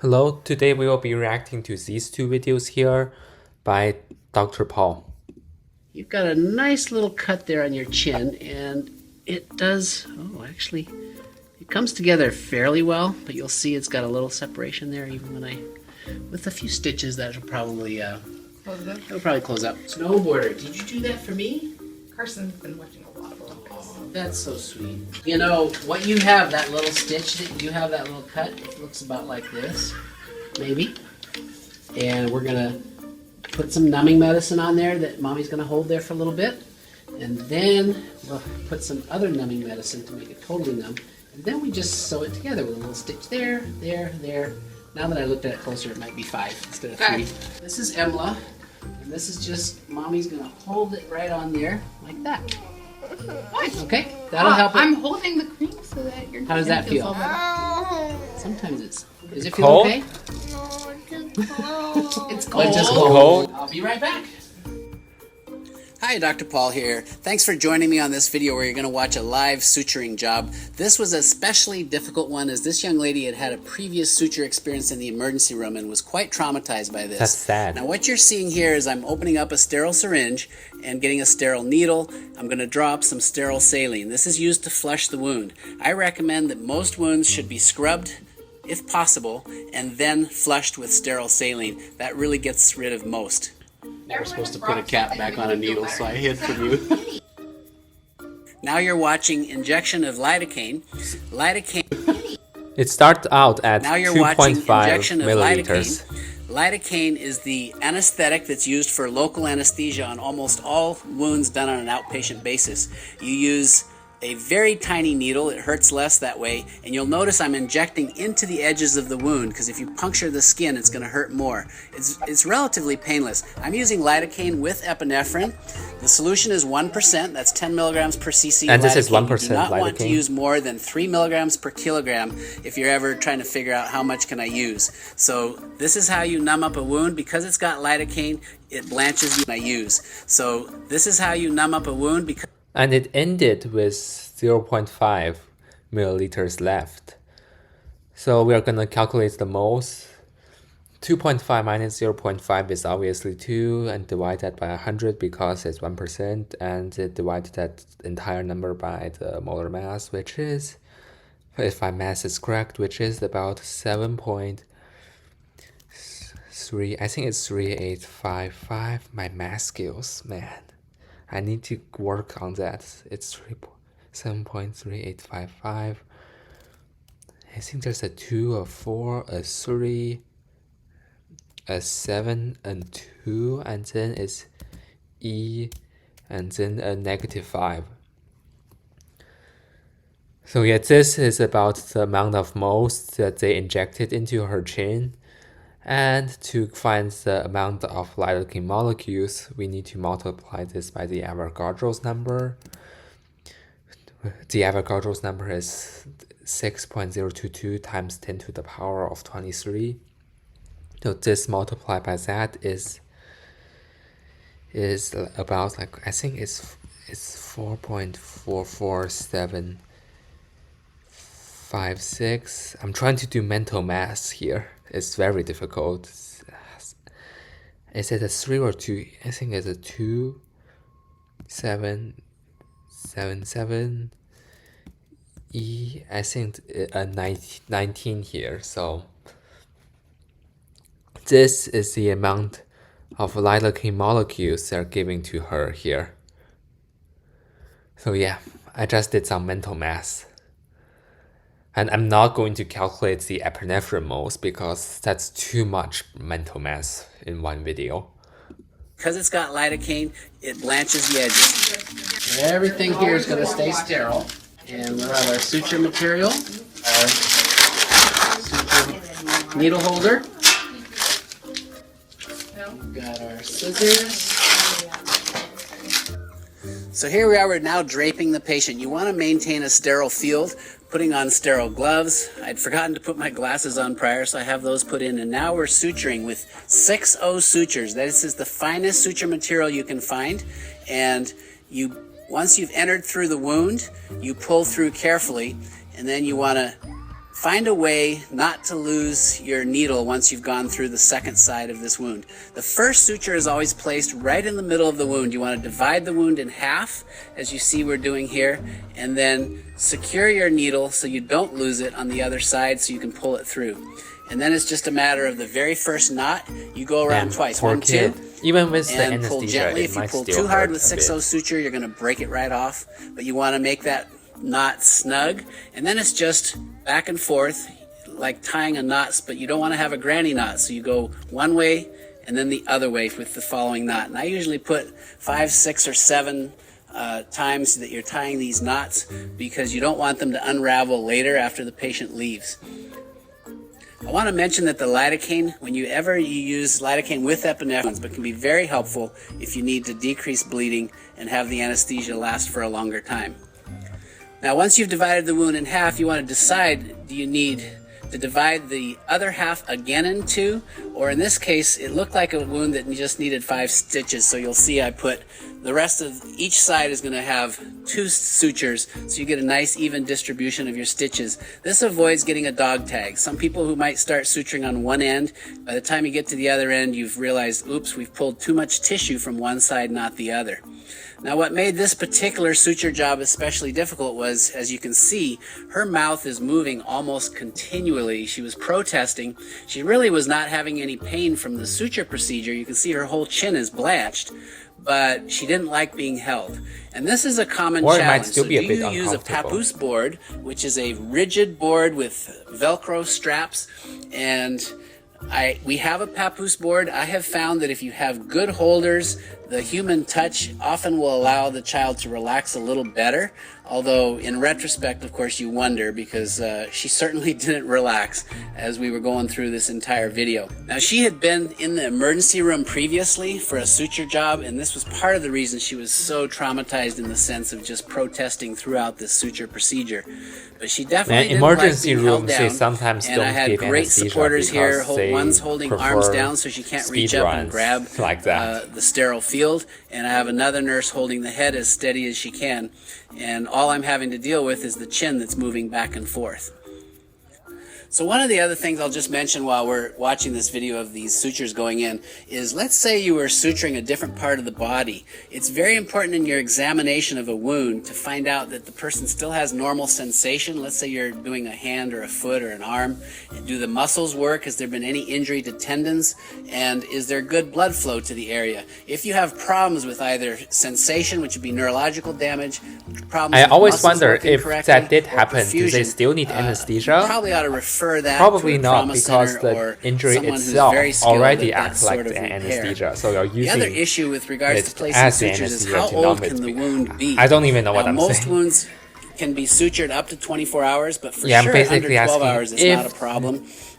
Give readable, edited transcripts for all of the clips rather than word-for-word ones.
Hello, today we will be reacting to these two videos here by Dr. Paul. You've got a nice little cut there on your chin, and it does, actually, it comes together fairly well, but you'll see it's got a little separation there even when with a few stitches that'll probably, it'll probably close up. Snowboarder, did you do that for me? Carson's been watching a lot of Olympics. Oh, that's so sweet. You know, what you have, that little stitch that you have, that little cut, it looks about like this, maybe. And we're gonna put some numbing medicine on there that Mommy's gonna hold there for a little bit. And then we'll put some other numbing medicine to make it totally numb. And then we just sew it together with a little stitch there, there, there. Now that I looked at it closer, it might be 5 instead of 3. This is Emla, and this is just, Mommy's gonna hold it right on there, like that. Okay, that'll help it. I'm holding the cream so that your How does that feel? Sometimes does it feel Cold? okay? No, too cold. It's cold. Just cold. I'll be right back. Hi, Dr. Paul here. Thanks for joining me on this video where you're going to watch a live suturing job. This was a especially difficult one as this young lady had a previous suture experience in the emergency room and was quite traumatized by this. That's sad. Now what you're seeing here is I'm opening up a sterile syringe and getting a sterile needle. I'm going to draw up some sterile saline. This is used to flush the wound. I recommend that most wounds should be scrubbed if possible and then flushed with sterile saline. That really gets rid of most. Never supposed to put a cap back on a needle, so I hid from you. Now you're watching injection of lidocaine. It starts out at Now you're watching 2.5 injection of milliliters. Lidocaine is the anesthetic that's used for local anesthesia on almost all wounds done on an outpatient basis. You use a very tiny needle, it hurts less that way, and you'll notice I'm injecting into the edges of the wound because if you puncture the skin, it's going to hurt more. It's relatively painless. I'm using lidocaine with epinephrine. The solution is 1%, that's 10 milligrams per cc. And this is 1% You do not want to lidocaine. use more than 3 milligrams per kilogram if you're ever trying to figure out how much can I use. So this is how you numb up a wound. Because it's got lidocaine, it blanches you. I use. So this is how you numb up a wound because And it ended with 0.5 milliliters left. So we are going to calculate the moles. 2.5 minus 0.5 is obviously 2 and divide that by 100 because it's 1% and it divided that entire number by the molar mass, which is, if my math is correct, which is about 7.3, I think it's 3855. My math skills, man. I need to work on that. It's 7.3855. I think there's a 2, a 4, a 3, a 7, and 2, and then it's E, and then a -5. So yeah, this is about the amount of moles that they injected into her chin. And to find the amount of lidocaine molecules, we need to multiply this by the Avogadro's number. The Avogadro's number is 6.022 times 10 to the power of 23. So this multiplied by that is about, like, I think it's 4.44756. I'm trying to do mental math here. It's very difficult. Is it a 3 or 2? I think it's a 2, 7, 7, 7. E, I think a 19 here. So this is the amount of lidocaine molecules they're giving to her here. So yeah, I just did some mental math. And I'm not going to calculate the epinephrine moles because that's too much mental math in one video. because it's got lidocaine, it blanches the edges. Everything here is going to stay sterile. And we'll have our suture material, our suture needle holder. We've got our scissors. So here we are, we're now draping the patient. You want to maintain a sterile field, putting on sterile gloves. I'd forgotten to put my glasses on prior, so I have those put in. And now we're suturing with 6O sutures. This is the finest suture material you can find. And once you've entered through the wound, you pull through carefully, and then you want to find a way not to lose your needle once you've gone through the second side of this wound. The first suture is always placed right in the middle of the wound. You want to divide the wound in half, as you see we're doing here, and then secure your needle so you don't lose it on the other side so you can pull it through. And then it's just a matter of the very first knot, you go around twice, 1, 2, even with the and pull anesthesia, gently. it If you might pull still too hard hurt with a bit. 6/0 suture, you're going to break it right off. But you want to make that knot snug, and then it's just back and forth like tying a knot, but you don't want to have a granny knot, so you go one way and then the other way with the following knot. And I usually put 5, 6, or 7 times that you're tying these knots because you don't want them to unravel later after the patient leaves. I want to mention that the lidocaine, when you use lidocaine with epinephrine, but can be very helpful if you need to decrease bleeding and have the anesthesia last for a longer time. Now, once you've divided the wound in half, you want to decide, do you need to divide the other half again in two? Or in this case, it looked like a wound that just needed 5 stitches. So you'll see I put the rest of each side is going to have 2 sutures, so you get a nice even distribution of your stitches. This avoids getting a dog tag. Some people who might start suturing on one end, by the time you get to the other end, you've realized, oops, we've pulled too much tissue from one side, not the other. Now, what made this particular suture job especially difficult was, as you can see, her mouth is moving almost continually. She was protesting. She really was not having any pain from the suture procedure. You can see her whole chin is blanched, but she didn't like being held. And this is a common Or it challenge. might still So be a do bit you use a uncomfortable. papoose board, which is a rigid board with Velcro straps, and we have a papoose board. I have found that if you have good holders, the human touch often will allow the child to relax a little better. Although in retrospect, of course, you wonder because she certainly didn't relax as we were going through this entire video. Now, she had been in the emergency room previously for a suture job, and this was part of the reason she was so traumatized in the sense of just protesting throughout this suture procedure. But she definitely didn't emergency like being held rooms, they down. sometimes And don't I had give great anesthesia supporters here. because they One's holding prefer arms down so she can't reach speed up and runs grab like that. the sterile field. And I have another nurse holding the head as steady as she can. And all I'm having to deal with is the chin that's moving back and forth. So one of the other things I'll just mention while we're watching this video of these sutures going in is, let's say you were suturing a different part of the body. It's very important in your examination of a wound to find out that the person still has normal sensation. Let's say you're doing a hand or a foot or an arm. Do the muscles work? Has there been any injury to tendons? And is there good blood flow to the area? If you have problems with either sensation, which would be neurological damage, problems I with always muscles wonder working if correctly, that did or happen. Do they perfusion, still need you anesthesia? probably ought to refer that Probably to a not, trauma because center the or injury someone who's itself very skilled already at that acts like sort of an repair. anesthesia. So you're The other using issue with regards it to placing as the sutures is anesthesia how to old numb it. can the wound be? I don't even know what Now, I'm most saying. wounds can be sutured up to 24 hours, but for Yeah, I'm sure under basically 12 asking hours is if not a problem.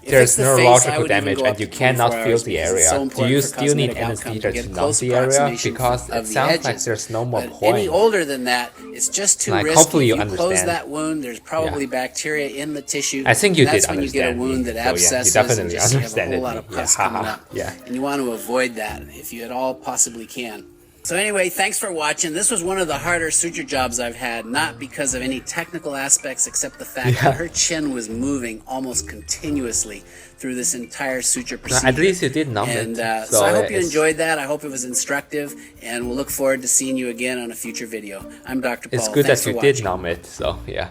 If there's it's the face, I neurological would even damage go up and you to cannot 24 feel hours the because it's area. so Do important you for still need cosmetic outcome anesthesia get to numb close the area? approximation Because of it the sounds like edges. there's no more But point. any older than that, it's just too Like, risky. hopefully you if you close understand. that wound, there's probably bacteria in the tissue. I think you and that's did when you get a understand me. wound that So, yeah, you abscesses definitely and just you have a understand whole it. lot of Yeah, pus haha, coming up. yeah. And you want to avoid that if you at all possibly can. So anyway, thanks for watching. This was one of the harder suture jobs I've had, not because of any technical aspects except the fact that her chin was moving almost continuously through this entire suture procedure. At least you did numb And it. so I hope you it's- enjoyed that. I hope it was instructive, and we'll look forward to seeing you again on a future video. I'm Dr. Paul. It's good Thanks that for you did watching. numb it. So yeah.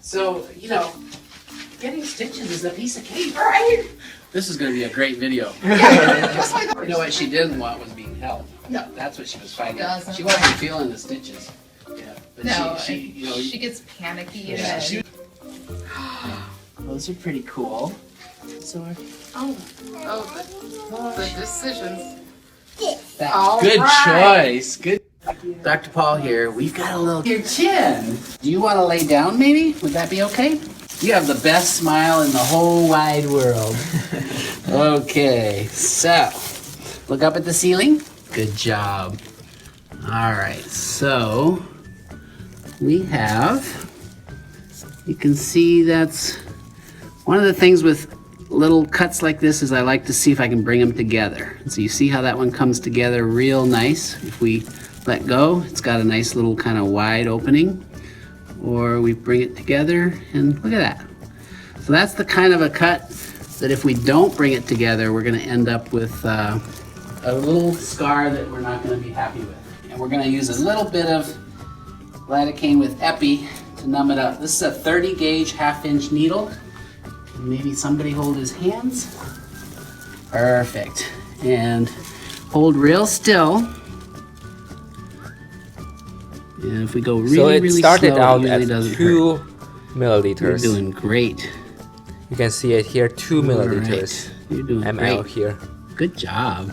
So, getting stitches is a piece of cake. Right? This is going to be a great video. Just like You know what she didn't want was being held. No. That's what she was fighting. Doesn't. She wasn't feeling the stitches. Yeah, but No, she gets panicky and Yeah, then. those are pretty cool. So The decisions. that, good choice. Good. Dr. Paul here. We've got a little your chin. Do you want to lay down maybe? Would that be okay? You have the best smile in the whole wide world. Okay, so look up at the ceiling. Good job. All right, so we have, you can see that's one of the things with little cuts like this is I like to see if I can bring them together. So you see how that one comes together real nice. If we let go, it's got a nice little kind of wide opening. or we bring it together, and look at that. So that's the kind of a cut that if we don't bring it together, we're gonna end up with a little scar that we're not gonna be happy with. And we're gonna use a little bit of lidocaine with epi to numb it up. This is a 30 gauge 1/2 inch needle. Can maybe somebody hold his hands? Perfect. And hold real still. And if we go really, So it really started slow, out it usually at doesn't 2 hurt. You're milliliters. doing great. You can see it here, 2 milliliters. Right. You're doing ml great. here. Good job.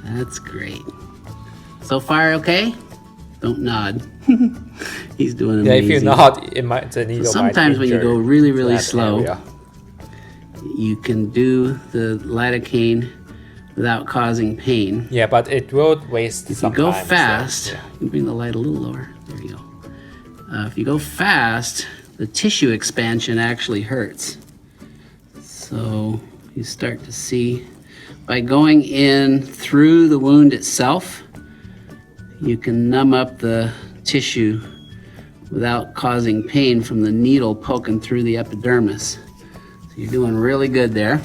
That's great. So far, okay? Don't nod. He's doing amazing. Yeah, if you nod, the needle Sometimes might when you injure go really, really that slow, area. you can do the lidocaine without causing pain. Yeah, but it will waste If some you go time, so, fast, yeah. you can bring the light a little lower. There you go. If you go fast, the tissue expansion actually hurts. So you start to see, by going in through the wound itself, you can numb up the tissue without causing pain from the needle poking through the epidermis. So you're doing really good there.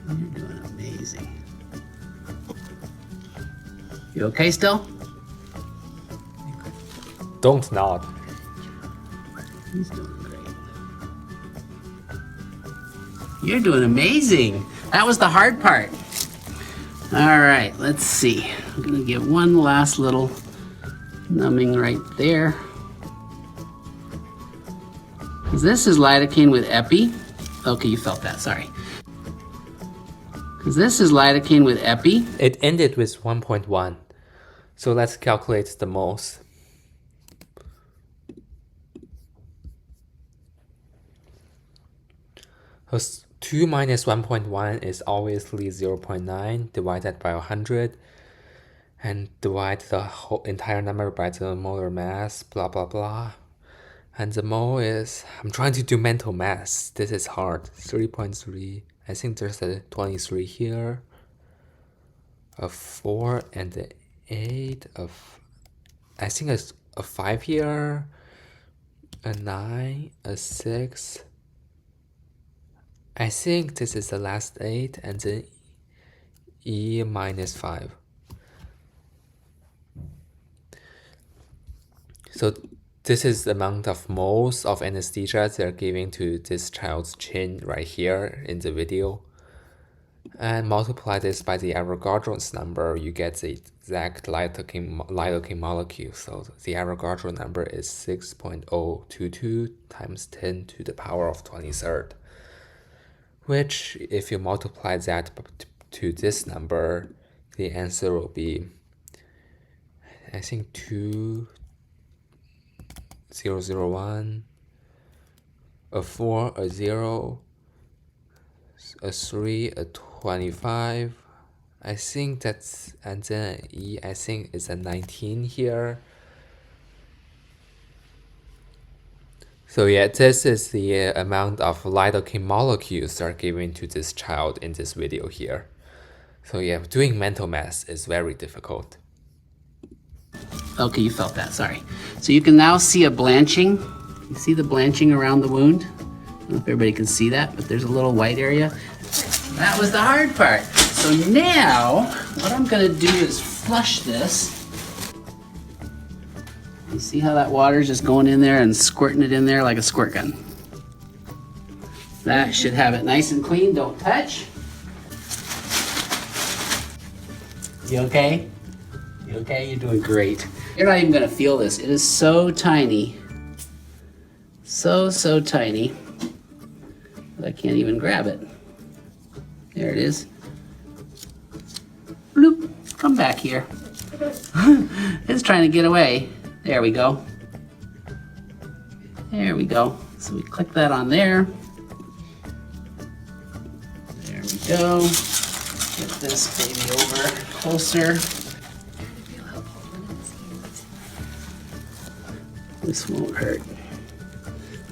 You're doing amazing. You okay still? Don't nod. He's doing great. You're doing amazing. That was the hard part. All right, let's see. I'm gonna get one last little numbing right there. This is lidocaine with epi. Okay, you felt that, sorry. This is lidocaine with epi. It ended with 1.1. So let's calculate the moles. Because 2 minus 1.1 is obviously 0.9 divided by 100 and divide the whole entire number by the molar mass, blah blah blah. And the mole is, I'm trying to do mental math. This is hard. 3.3. I think there's a 23 here, a 4 and a 8, I think a 5 here, a 9, a 6. I think this is the last 8 and then E minus 5. So this is the amount of moles of anesthesia they're giving to this child's chin right here in the video. And multiply this by the Avogadro's number, you get the exact lidocaine molecule. So the Avogadro number is 6.022 times 10 to the power of 23rd. Which, if you multiply that to this number, the answer will be, I think, 2001, a 4, a 0, a 3, a 25. I think that's, and then E, I think it's a 19 here. So yeah, this is the amount of lidocaine molecules that are given to this child in this video here. So yeah, doing mental math is very difficult. Okay, you felt that, sorry. So you can now see a blanching. You see the blanching around the wound? I don't know if everybody can see that, but there's a little white area. That was the hard part. So now, what I'm gonna do is flush this. You see how that water's just going in there and squirting it in there like a squirt gun? That should have it nice and clean, don't touch. You okay? You okay? You're doing great. You're not even gonna feel this. It is so tiny. So tiny that I can't even grab it. There it is. Bloop, come back here. It's trying to get away. There we go. There we go. So we click that on there. There we go. Get this baby over closer. This won't hurt.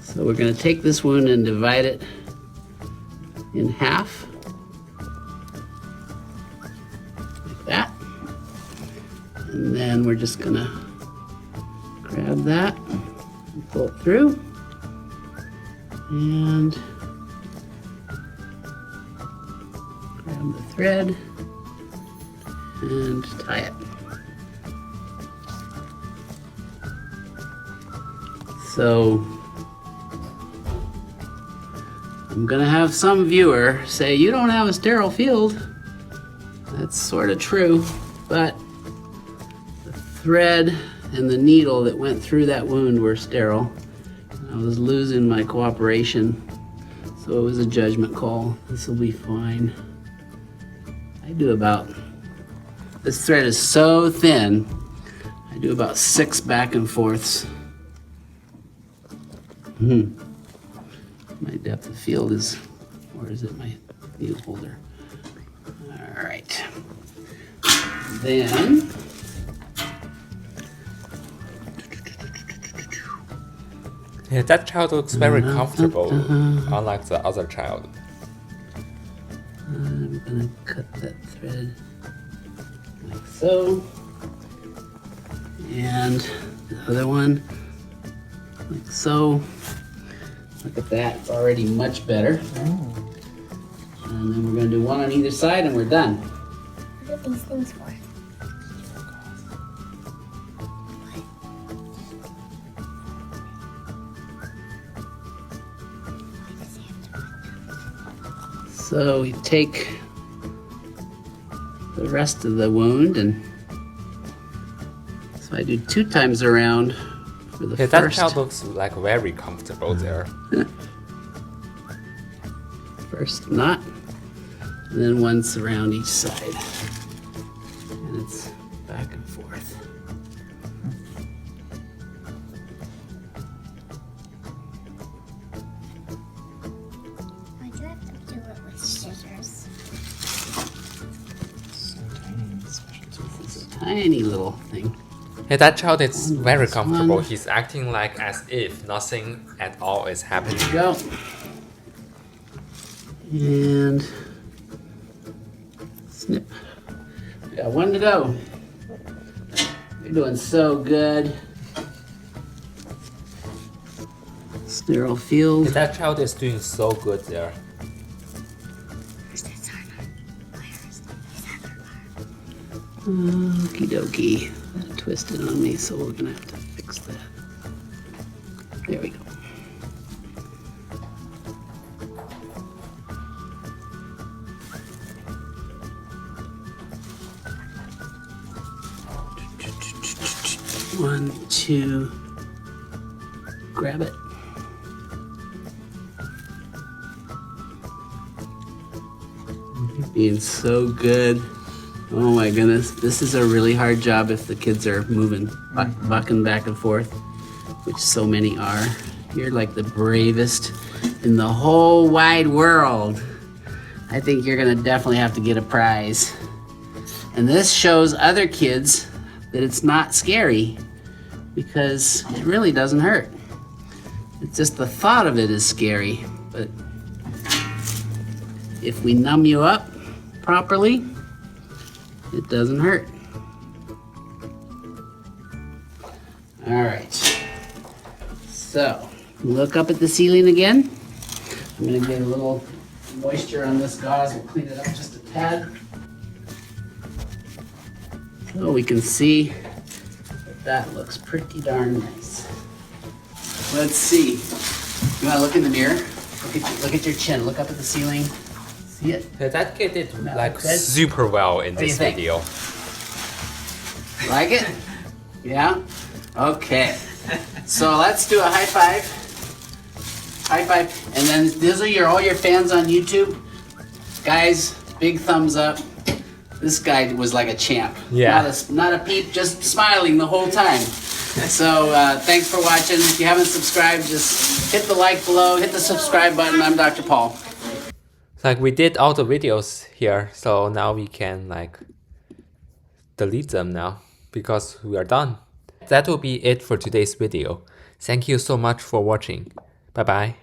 So we're going to take this wound and divide it in half. And then we're just gonna grab that and pull it through. And grab the thread and tie it. So I'm gonna have some viewer say, you don't have a sterile field. That's sort of true, but the thread and the needle that went through that wound were sterile. I was losing my cooperation, so it was a judgment call. This will be fine. I do about, this thread is so thin, I do about 6 back and forths. My depth of field is, or is it my needle holder? All right. Then, Yeah, that child looks very comfortable, unlike the other child. I'm gonna cut that thread like so. And the other one, like so. Look at that, it's already much better. And then we're gonna do one on either side and we're done. What are these things for? So we take the rest of the wound, and so I do 2 times around for the Yeah, that first. child looks like very comfortable there. First knot, and then once around each side. And it's back and forth. Why do I have to do it with scissors? This is a tiny little thing. Yeah, that child is very This comfortable. one. He's acting like as if nothing at all is happening. Go. And snip. We got 1 to go. You're doing so good. Sterile Yeah, field. that child is doing so good there. Where's that arm? Where's that arm? Okie dokie. That twisted on me, so we're gonna have to fix that. There we go. One, two, grab it. Being so good. Oh my goodness, this is a really hard job if the kids are moving, bucking back and forth, which so many are. You're like the bravest in the whole wide world. I think you're gonna definitely have to get a prize. And this shows other kids that it's not scary because it really doesn't hurt. It's just the thought of it is scary, but if we numb you up properly, it doesn't hurt. All right. So, look up at the ceiling again. I'm gonna get a little moisture on this gauze. We'll clean it up just a tad. So we can see that looks pretty darn nice. Let's see. You wanna look in the mirror? Look at your chin. Look up at the ceiling. See it? Yeah, that kid did No, like good. super well in do you this think? video. Like it? Yeah? Okay. So let's do a high five. High five. And then these are all your fans on YouTube. Guys, big thumbs up. This guy was like a champ. Yeah. Not a peep, just smiling the whole time. So thanks for watching. If you haven't subscribed, just hit the like below, hit the subscribe button. I'm Dr. Paul. Like we did all the videos here, so now we can like delete them now because we are done. That will be it for today's video. Thank you so much for watching. Bye bye.